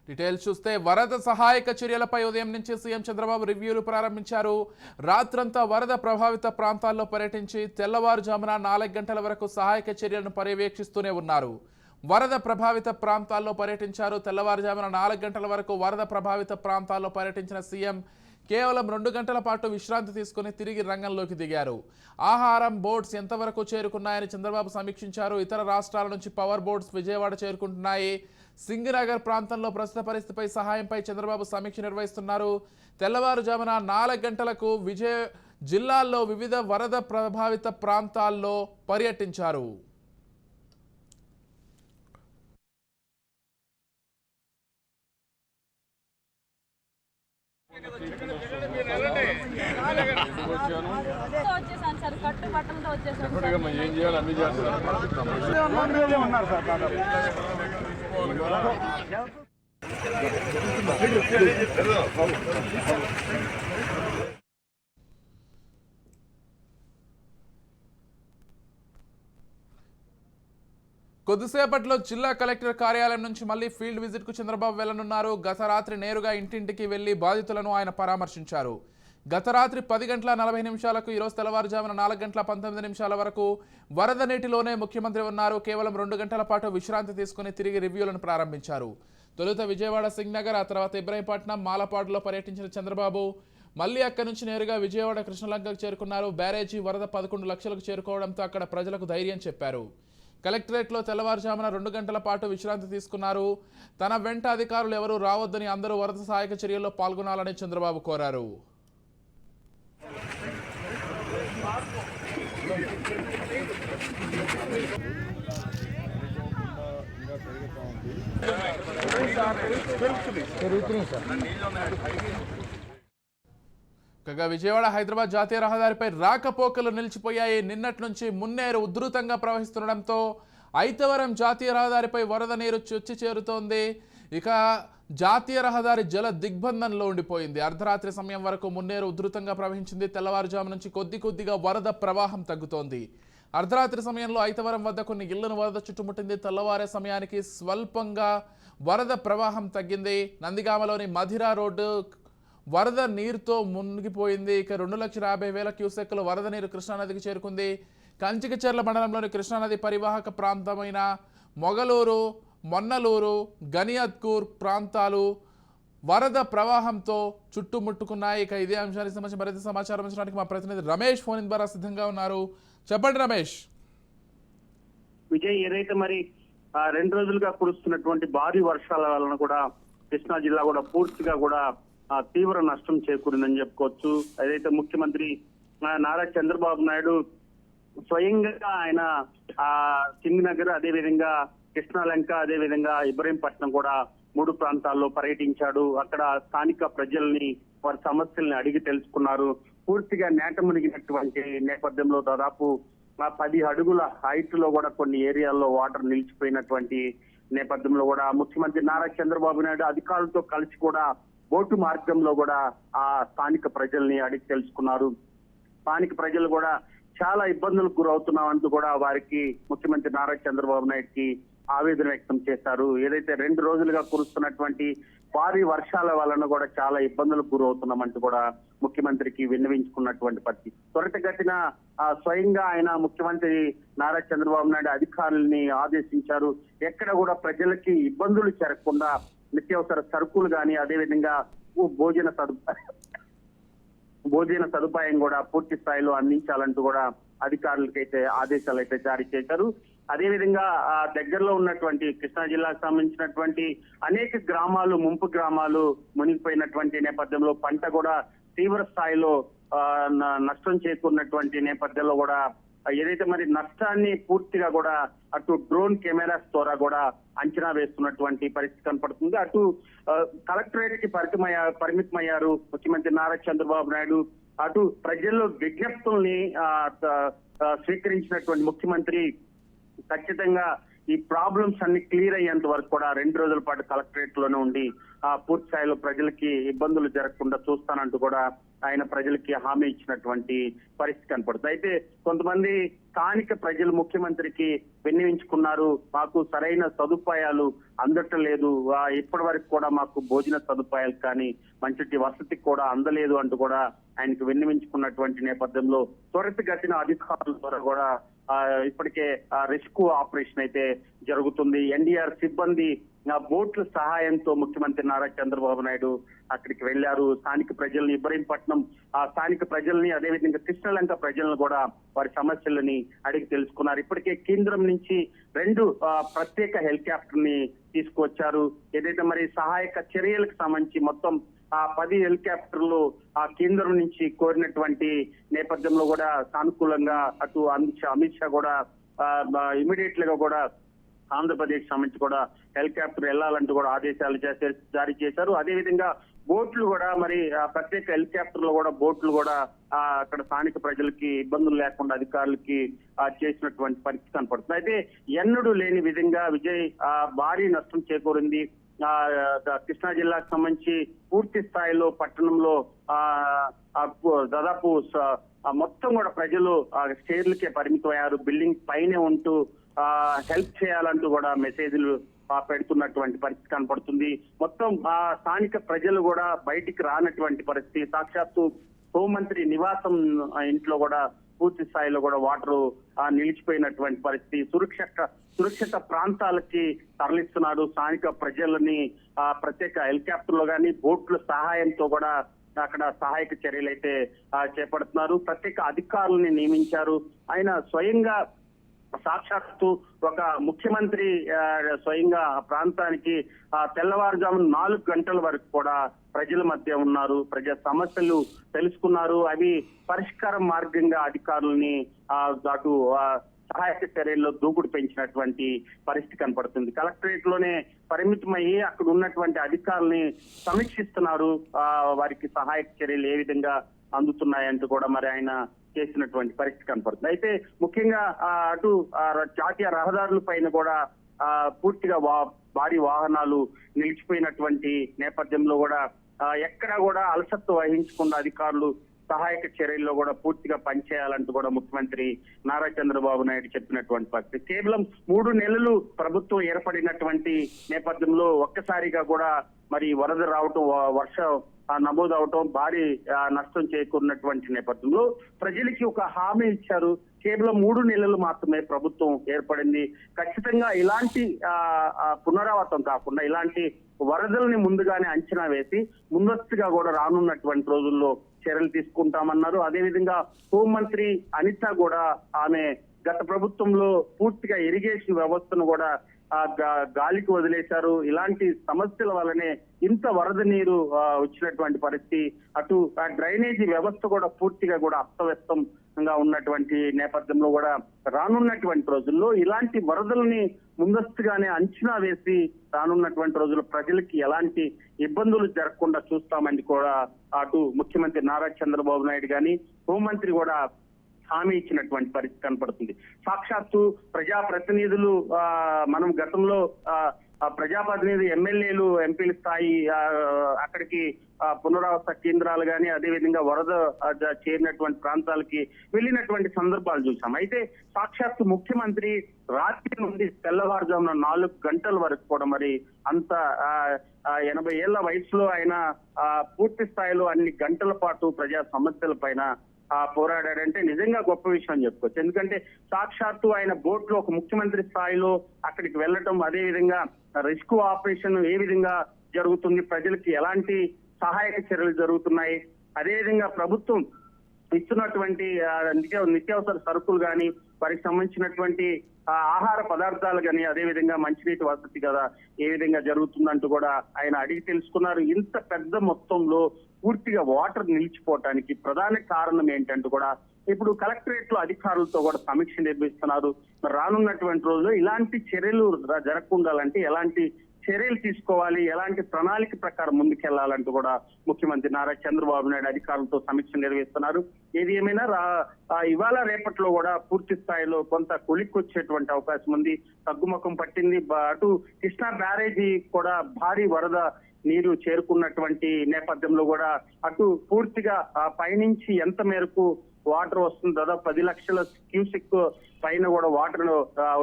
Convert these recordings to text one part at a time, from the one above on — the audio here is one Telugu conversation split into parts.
డీటెయిల్స్ చూస్తే వరద సహాయక చర్యలపై ఉదయం నుంచి సీఎం చంద్రబాబు రివ్యూలు ప్రారంభించారు. రాత్రంతా వరద ప్రభావిత ప్రాంతాల్లో పర్యటించి తెల్లవారుజామున 4 గంటల వరకు సహాయక చర్యలను పర్యవేక్షిస్తూనే ఉన్నారు. వరద ప్రభావిత ప్రాంతాల్లో పర్యటించారు. తెల్లవారుజామున 4 గంటల వరకు వరద ప్రభావిత ప్రాంతాల్లో పర్యటించిన సీఎం కేవలం 2 గంటల పాటు విశ్రాంతి తీసుకుని తిరిగి రంగంలోకి దిగారు. ఆహారం బోట్స్ ఎంతవరకు చేరుకున్నాయని చంద్రబాబు సమీక్షించారు. ఇతర రాష్ట్రాల నుంచి పవర్ బోట్స్ విజయవాడ చేరుకుంటున్నాయి. సింగనగర్ ప్రాంతంలో ప్రస్తుత పరిస్థితిపై సహాయంపై చంద్రబాబు సమీక్ష నిర్వహిస్తున్నారు. తెల్లవారుజామున 4 గంటలకు జిల్లాల్లో వివిధ వరద ప్రభావిత ప్రాంతాల్లో పర్యటించారు. కొద్దిసేపట్లో జిల్లా కలెక్టర్ కార్యాలయం నుంచి మళ్లీ ఫీల్డ్ విజిట్ కు చంద్రబాబు వెళ్లనున్నారు. గత రాత్రి నేరుగా ఇంటింటికి వెళ్లి బాధితులను ఆయన పరామర్శించారు. గత రాత్రి 10 గంటల 40 నిమిషాలకు ఈరోజు తెల్లవారుజామున 4 గంటల 19 నిమిషాల వరకు వరద నీటిలోనే ముఖ్యమంత్రి ఉన్నారు. కేవలం 2 గంటల పాటు విశ్రాంతి తీసుకుని తిరిగి రివ్యూలను ప్రారంభించారు. తొలుత విజయవాడ సింగనగర్, ఆ తర్వాత ఇబ్రహీంపట్నం, మాలపాడులో పర్యటించిన చంద్రబాబు మళ్లీ అక్కడి నుంచి నేరుగా విజయవాడ కృష్ణలంకకు చేరుకున్నారు. బ్యారేజీ వరద 11 లక్షలకు చేరుకోవడంతో అక్కడ ప్రజలకు ధైర్యం చెప్పారు. కలెక్టరేట్లో తెల్లవారుజామున 2 గంటల పాటు విశ్రాంతి తీసుకున్నారు. తన వెంట అధికారులు ఎవరూ రావద్దని, అందరూ వరద సహాయక చర్యల్లో పాల్గొనాలని చంద్రబాబు కోరారు. విజయవాడ హైదరాబాద్ జాతీయ రహదారిపై రాకపోకలు నిలిచిపోయాయి. నిన్నటి నుంచి మున్నేరు ఉధృతంగా ప్రవహిస్తుండటంతో ఐతవరం జాతీయ రహదారిపై వరద నీరు చొచ్చి చేరుతోంది. ఇక జాతీయ రహదారి జల దిగ్బంధంలో ఉండిపోయింది. అర్ధరాత్రి సమయం వరకు మున్నేరు ఉధృతంగా ప్రవహించింది. తెల్లవారుజాము నుంచి కొద్దిగా వరద ప్రవాహం తగ్గుతోంది. అర్ధరాత్రి సమయంలో ఐతవరం వద్ద కొన్ని ఇళ్లను వరద చుట్టుముట్టింది. తెల్లవారే సమయానికి స్వల్పంగా వరద ప్రవాహం తగ్గింది. నందిగామలోని మధిరా రోడ్డు వరద నీరుతో మునిగిపోయింది. ఇక 2,50,000 క్యూసెక్కుల వరద నీరు కృష్ణానదికి చేరుకుంది. కంచికచెర్ల మండలంలోని కృష్ణానది పరివాహక ప్రాంతమైన మొగలూరు, మొన్నలూరు, గనియత్కూర్ ప్రాంతాలు వరద ప్రవాహంతో చుట్టుముట్టుకున్నాయి. ఇక ఇదే అంశానికి సంబంధించి మరింత సమాచారం ఇచ్చడానికి మా ప్రతినిధి రమేష్ ఫోన్ ద్వారా సిద్ధంగా ఉన్నారు. చెప్పండి రమేష్. విజయ్, ఏదైతే మరి 2 రోజులుగా కురుస్తున్నటువంటి భారీ వర్షాల వలన కూడా కృష్ణా జిల్లా కూడా పూర్తిగా కూడా తీవ్ర నష్టం చేకూరిందని చెప్పుకోవచ్చు. ఏదైతే ముఖ్యమంత్రి నారా చంద్రబాబు నాయుడు స్వయంగా ఆయన సింగనగర్, అదేవిధంగా కృష్ణాలంక, అదేవిధంగా ఇబ్రహీంపట్నం కూడా 3 ప్రాంతాల్లో పర్యటించాడు. అక్కడ స్థానిక ప్రజల్ని వారి సమస్యల్ని అడిగి తెలుసుకున్నారు. పూర్తిగా నేట మునిగినటువంటి నేపథ్యంలో దాదాపు 10 అడుగుల హైట్ లో కూడా కొన్ని ఏరియాల్లో వాటర్ నిలిచిపోయినటువంటి నేపథ్యంలో కూడా ముఖ్యమంత్రి నారా చంద్రబాబు నాయుడు అధికారులతో కలిసి కూడా బోటు మార్గంలో కూడా ఆ స్థానిక ప్రజల్ని అడిగి తెలుసుకున్నారు. స్థానిక ప్రజలు కూడా చాలా ఇబ్బందులకు గురవుతున్నామంటూ కూడా వారికి ముఖ్యమంత్రి నారా చంద్రబాబు నాయుడుకి ఆవేదన వ్యక్తం చేశారు. ఏదైతే 2 రోజులుగా కురుస్తున్నటువంటి భారీ వర్షాల వలన కూడా చాలా ఇబ్బందులకు గురవుతున్నామంటూ కూడా ముఖ్యమంత్రికి విన్నవించుకున్నటువంటి పరిస్థితి. త్వరితగతిన స్వయంగా ఆయన ముఖ్యమంత్రి నారా చంద్రబాబు నాయుడు అధికారుల్ని ఆదేశించారు. ఎక్కడ కూడా ప్రజలకి ఇబ్బందులు జరగకుండా నిత్యావసర సరుకులు కానీ, అదేవిధంగా భోజన సదుపాయం కూడా పూర్తి స్థాయిలో అందించాలంటూ కూడా అధికారులకైతే ఆదేశాలు అయితే జారీ చేశారు. అదేవిధంగా దగ్గరలో ఉన్నటువంటి కృష్ణా జిల్లాకు సంబంధించినటువంటి అనేక గ్రామాలు, ముంపు గ్రామాలు మునిగిపోయినటువంటి నేపథ్యంలో పంట కూడా తీవ్ర స్థాయిలో నష్టం చేకూరినటువంటి నేపథ్యంలో కూడా ఏదైతే మరి నష్టాన్ని పూర్తిగా కూడా అటు డ్రోన్ కెమెరాస్ ద్వారా కూడా అంచనా వేస్తున్నటువంటి పరిస్థితి కనపడుతుంది. అటు కలెక్టరేట్ కి పరిమితమయ్యారు ముఖ్యమంత్రి నారా చంద్రబాబు నాయుడు. అటు ప్రజల్లో విజ్ఞప్తుల్ని స్వీకరించినటువంటి ముఖ్యమంత్రి ఖచ్చితంగా ఈ ప్రాబ్లమ్స్ అన్ని క్లియర్ అయ్యేంత వరకు కూడా 2 రోజుల పాటు కలెక్టరేట్ లోనే ఉండి పూర్తి స్థాయిలో ప్రజలకి ఇబ్బందులు జరగకుండా చూస్తానంటూ కూడా ఆయన ప్రజలకి హామీ ఇచ్చినటువంటి పరిస్థితి కనపడుతుంది. అయితే కొంతమంది స్థానిక ప్రజలు ముఖ్యమంత్రికి విన్నవించుకున్నారు, మాకు సరైన సదుపాయాలు అందటం లేదు, ఇప్పటి వరకు కూడా మాకు భోజన సదుపాయాలు కానీ మంచి వసతి కూడా అందలేదు అంటూ కూడా ఆయనకు విన్నవించుకున్నటువంటి నేపథ్యంలో త్వరితగతిన అధికారుల ద్వారా కూడా ఇప్పటికే రెస్క్యూ ఆపరేషన్ అయితే జరుగుతుంది. ఎన్డీఆర్ సిబ్బంది బోట్ల సహాయంతో ముఖ్యమంత్రి నారా చంద్రబాబు నాయుడు అక్కడికి వెళ్లారు. స్థానిక ప్రజల్ని, ఇబ్రహీంపట్నం స్థానిక ప్రజల్ని, అదేవిధంగా కృష్ణలంక ప్రజలను కూడా వారి సమస్యలని అడిగి తెలుసుకున్నారు. ఇప్పటికే కేంద్రం నుంచి 2 ప్రత్యేక హెలికాప్టర్ ని తీసుకువచ్చారు. ఏదైతే మరి సహాయక చర్యలకు సంబంధించి మొత్తం 10 హెలికాప్టర్లు కేంద్రం నుంచి కోరినటువంటి నేపథ్యంలో కూడా సానుకూలంగా అటు అమిత్ షా కూడా ఇమీడియట్ గా కూడా ఆంధ్రప్రదేశ్ సంబంధించి కూడా హెలికాప్టర్ వెళ్లాలంటూ కూడా ఆదేశాలు జారీ చేశారు. అదేవిధంగా బోట్లు కూడా మరి ప్రత్యేక హెలికాప్టర్ లో కూడా బోట్లు కూడా అక్కడ స్థానిక ప్రజలకి ఇబ్బందులు లేకుండా అధికారులకి చేసినటువంటి పరిస్థితి కనపడుతుంది. అయితే ఎన్నడూ లేని విధంగా విజయ్ భారీ నష్టం చేకూరింది. కృష్ణా జిల్లాకు సంబంధించి పూర్తి స్థాయిలో పట్టణంలో దాదాపు మొత్తం కూడా ప్రజలు స్టేర్లకే పరిమితమయ్యారు. బిల్డింగ్ పైనే ఉంటూ హెల్ప్ చేయాలంటూ కూడా మెసేజ్లు పెడుతున్నటువంటి పరిస్థితి కనపడుతుంది. మొత్తం స్థానిక ప్రజలు కూడా బయటికి రానటువంటి పరిస్థితి. సాక్షాత్తు హోంమంత్రి నివాసం ఇంట్లో కూడా పూర్తి స్థాయిలో కూడా వాటర్ నిలిచిపోయినటువంటి పరిస్థితి. సురక్షిత ప్రాంతాలకి తరలిస్తున్నారు. స్థానిక ప్రజలని ప్రత్యేక హెలికాప్టర్ లో కానీ బోట్ల సహాయంతో కూడా అక్కడ సహాయక చర్యలు అయితే చేపడుతున్నారు. ప్రత్యేక అధికారులని నియమించారు. ఆయన స్వయంగా సాక్షాత్తు ఒక ముఖ్యమంత్రి స్వయంగా ఆ ప్రాంతానికి తెల్లవారుజామున 4 గంటల వరకు కూడా ప్రజల మధ్య ఉన్నారు. ప్రజా సమస్యలు తెలుసుకున్నారు. అవి పరిష్కార మార్గంగా అధికారులని అటు సహాయక చర్యల్లో దూకుడు పెంచినటువంటి పరిస్థితి కనపడుతుంది. కలెక్టరేట్ లోనే పరిమితమయ్యి అక్కడ ఉన్నటువంటి అధికారుల్ని సమీక్షిస్తున్నారు. వారికి సహాయక చర్యలు ఏ విధంగా అందుతున్నాయంటూ కూడా మరి ఆయన చేసినటువంటి పరిస్థితి కనపడుతుంది. అయితే ముఖ్యంగా అటు జాతీయ రహదారుల పైన కూడా పూర్తిగా భారీ వాహనాలు నిలిచిపోయినటువంటి నేపథ్యంలో కూడా ఎక్కడా కూడా అలసత్వం వహించకుండా అధికారులు సహాయక చర్యల్లో కూడా పూర్తిగా పనిచేయాలంటూ కూడా ముఖ్యమంత్రి నారా చంద్రబాబు నాయుడు చెప్పినటువంటి పరిస్థితి. కేవలం 3 నెలలు ప్రభుత్వం ఏర్పడినటువంటి నేపథ్యంలో ఒక్కసారిగా కూడా మరి వరద రావటం, వర్షం నమోదవటం, భారీ నష్టం చేకూరినటువంటి నేపథ్యంలో ప్రజలకి ఒక హామీ ఇచ్చారు. కేవలం 3 నెలలు మాత్రమే ప్రభుత్వం ఏర్పడింది. ఖచ్చితంగా ఇలాంటి పునరావృతం కాకుండా ఇలాంటి వరదల్ని ముందుగానే అంచనా వేసి ముందస్తుగా కూడా రానున్నటువంటి రోజుల్లో చర్యలు తీసుకుంటామన్నారు. అదేవిధంగా హోంమంత్రి అనిత కూడా ఆమె గత ప్రభుత్వంలో పూర్తిగా ఇరిగేషన్ వ్యవస్థను కూడా గాలికి వదిలేశారు. ఇలాంటి సమస్యల వల్లనే ఇంత వరద నీరు వచ్చినటువంటి పరిస్థితి. అటు డ్రైనేజీ వ్యవస్థ కూడా పూర్తిగా కూడా అస్తవ్యస్తంగా ఉన్నటువంటి నేపథ్యంలో కూడా రానున్నటువంటి రోజుల్లో ఇలాంటి వరదల్ని ముందస్తుగానే అంచనా వేసి రానున్నటువంటి రోజుల్లో ప్రజలకి ఎలాంటి ఇబ్బందులు జరగకుండా చూస్తామని కూడా అటు ముఖ్యమంత్రి నారా చంద్రబాబు నాయుడు గాని హోంమంత్రి కూడా హామీ ఇచ్చినటువంటి పరిస్థితి కనపడుతుంది. సాక్షాత్తు ప్రజాప్రతినిధులు మనం గతంలో ప్రజాప్రతినిధి ఎమ్మెల్యేలు ఎంపీల స్థాయి అక్కడికి పునరావాస కేంద్రాలు కానీ అదేవిధంగా వరద చేరినటువంటి ప్రాంతాలకి వెళ్ళినటువంటి సందర్భాలు చూసాం. అయితే సాక్షాత్తు ముఖ్యమంత్రి రాత్రి నుండి తెల్లవారుజామున 4 గంటల వరకు కూడా మరి అంత 80 ఏళ్ల వయసులో ఆయన పూర్తి స్థాయిలో అన్ని గంటల పాటు ప్రజా సమస్యల పైన పోరాడారంటే నిజంగా గొప్ప విషయం చెప్పుకోవచ్చు. ఎందుకంటే సాక్షాత్తు ఆయన బోట్ లో ఒక ముఖ్యమంత్రి స్థాయిలో అక్కడికి వెళ్ళటం, అదే విధంగా రెస్క్యూ ఆపరేషన్ ఏ విధంగా జరుగుతుంది, ప్రజలకి ఎలాంటి సహాయక చర్యలు జరుగుతున్నాయి, అదేవిధంగా ప్రభుత్వం ఇస్తున్నటువంటి నిత్యావసర సరుకులు కానీ వారికి సంబంధించినటువంటి ఆహార పదార్థాలు కానీ అదేవిధంగా మంచినీటి వసతి కదా ఏ విధంగా జరుగుతుందంటూ కూడా ఆయన అడిగి తెలుసుకున్నారు. ఇంత పెద్ద మొత్తంలో పూర్తిగా వాటర్ నిలిచిపోవటానికి ప్రధాన కారణం ఏంటంటూ కూడా ఇప్పుడు కలెక్టరేట్ లో అధికారులతో కూడా సమీక్ష నిర్వహిస్తున్నారు. రానున్నటువంటి రోజుల్లో ఇలాంటి చర్యలు జరగకుండాలంటే ఎలాంటి చర్యలు తీసుకోవాలి, ఎలాంటి ప్రణాళిక ప్రకారం ముందుకెళ్లాలంటూ కూడా ముఖ్యమంత్రి నారా చంద్రబాబు నాయుడు అధికారులతో సమీక్ష నిర్వహిస్తున్నారు. ఏది ఏమైనా ఇవాళ రేపట్లో కూడా పూర్తి స్థాయిలో కొంత కొలిక్కొచ్చేటువంటి అవకాశం ఉంది. తగ్గుముఖం పట్టింది. అటు కృష్ణా బ్యారేజీ కూడా భారీ వరద నీరు చేరుకున్నటువంటి నేపథ్యంలో కూడా అటు పూర్తిగా పైనుంచి ఎంత మేరకు వాటర్ వస్తుంది, దాదాపు 10 లక్షల క్యూసెక్ పైన కూడా వాటర్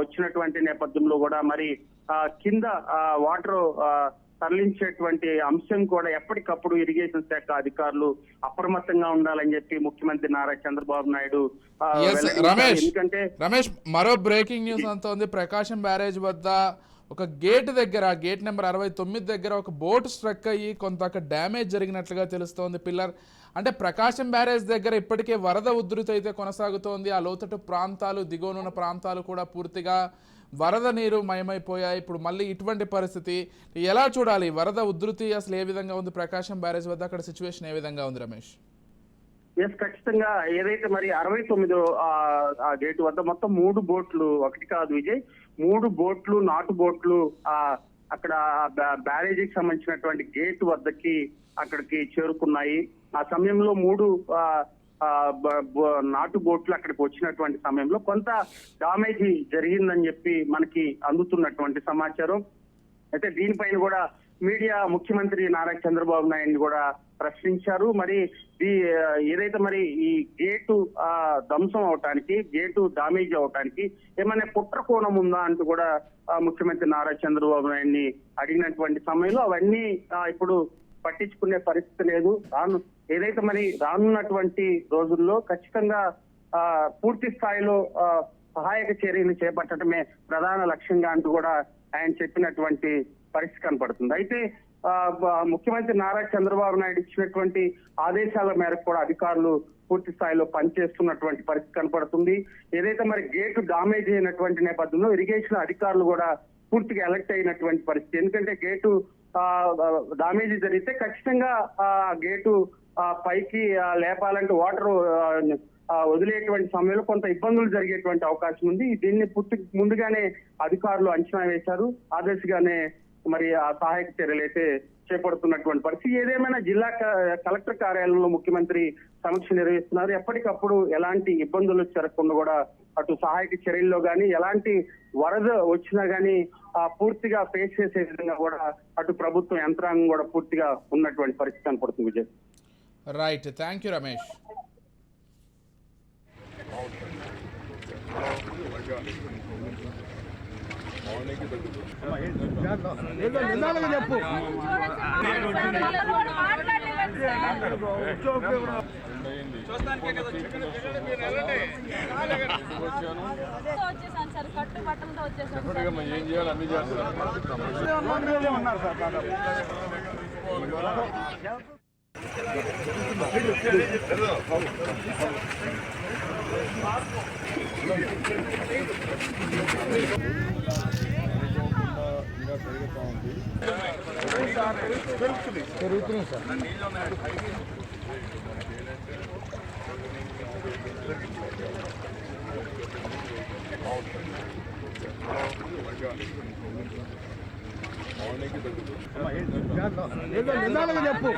వచ్చినటువంటి నేపథ్యంలో కూడా మరి కింద వాటర్ తరలించేటువంటి అంశం కూడా ఎప్పటికప్పుడు ఇరిగేషన్ శాఖ అధికారులు అప్రమత్తంగా ఉండాలని చెప్పి ముఖ్యమంత్రి నారా చంద్రబాబు నాయుడు రమేష్ మరో బ్రేకింగ్ న్యూస్ అంతా ఉంది. ప్రకాశం బ్యారేజ్ వద్ద ఒక గేట్ దగ్గర, గేట్ నెంబర్ 69 దగ్గర ఒక బోట్ స్ట్రక్ అయ్యి కొంత డ్యామేజ్ జరిగినట్లుగా తెలుస్తోంది. పిల్లర్ అంటే ప్రకాశం బ్యారేజ్ దగ్గర ఇప్పటికే వరద ఉధృతి అయితే కొనసాగుతోంది. ఆ లోతట్టు ప్రాంతాలు, దిగువనున్న ప్రాంతాలు కూడా పూర్తిగా వరద నీరు మయమైపోయాయి. ఇప్పుడు మళ్ళీ ఇటువంటి పరిస్థితి ఎలా చూడాలి? వరద ఉధృతి అసలు ఏ విధంగా ఉంది ప్రకాశం బ్యారేజ్ వద్ద? అక్కడ సిచ్యువేషన్ ఏ విధంగా ఉంది రమేష్? ఖచ్చితంగా ఏదైతే మరి 69 గేటు వద్ద మొత్తం 3 బోట్లు, ఒకటి కాదు విజయ్, 3 బోట్లు, నాటు బోట్లు అక్కడ బ్యారేజీకి సంబంధించినటువంటి గేటు వద్దకి అక్కడికి చేరుకున్నాయి. ఆ సమయంలో 3 నాటు బోట్లు అక్కడికి వచ్చినటువంటి సమయంలో కొంత డామేజీ జరిగిందని చెప్పి మనకి అందుతున్నటువంటి సమాచారం. అయితే దీనిపైన కూడా మీడియా ముఖ్యమంత్రి నారా చంద్రబాబు నాయుడు కూడా ప్రశ్నించారు. మరి ఏదైతే మరి ఈ గేటు ధ్వంసం అవటానికి, గేటు డామేజ్ అవటానికి ఏమైనా కుట్ర కోణం ఉందా అంటూ కూడా ముఖ్యమంత్రి నారా చంద్రబాబు నాయుడిని అడిగినటువంటి సమయంలో అవన్నీ ఇప్పుడు పట్టించుకునే పరిస్థితి లేదు. ఏదైతే మరి రానున్నటువంటి రోజుల్లో ఖచ్చితంగా పూర్తి స్థాయిలో సహాయక చర్యలు చేపట్టడమే ప్రధాన లక్ష్యంగా అంటూ కూడా ఆయన చెప్పినటువంటి పరిస్థితి కనపడుతుంది. అయితే ముఖ్యమంత్రి నారా చంద్రబాబు నాయుడు ఇచ్చినటువంటి ఆదేశాల మేరకు కూడా అధికారులు పూర్తి స్థాయిలో పనిచేస్తున్నటువంటి పరిస్థితి కనపడుతుంది. ఏదైతే మరి గేటు డామేజ్ అయినటువంటి నేపథ్యంలో ఇరిగేషన్ అధికారులు కూడా పూర్తిగా అలర్ట్ అయినటువంటి పరిస్థితి. ఎందుకంటే గేటు డామేజ్ జరిగితే ఖచ్చితంగా గేటు పైకి లేపాలంటే వాటర్ వదిలేటువంటి సమయంలో కొంత ఇబ్బందులు జరిగేటువంటి అవకాశం ఉంది. దీన్ని ముందుగానే అధికారులు అంచనా వేశారు. ఆ దిశగానే మరి ఆ సహాయక చర్యలు అయితే చేపడుతున్నటువంటి పరిస్థితి. ఏదేమైనా జిల్లా కలెక్టర్ కార్యాలయంలో ముఖ్యమంత్రి సమీక్ష నిర్వహిస్తున్నారు. ఎప్పటికప్పుడు ఎలాంటి ఇబ్బందులు జరగకుండా కూడా అటు సహాయక చర్యల్లో కానీ ఎలాంటి వరద వచ్చినా గానీ పూర్తిగా ఫేస్ చేసే విధంగా కూడా అటు ప్రభుత్వం యంత్రాంగం కూడా పూర్తిగా ఉన్నటువంటి పరిస్థితి కనపడుతుంది. Vijay, right, thank you Ramesh. చెప్పు వచ్చేసాను సార్, కట్టు బట్టలతో వచ్చేసాను. ఏం చేయాలి అన్ని చేస్తున్నారు. ఉన్నారు సార్ పెరుగుతుంది సార్. చెప్పు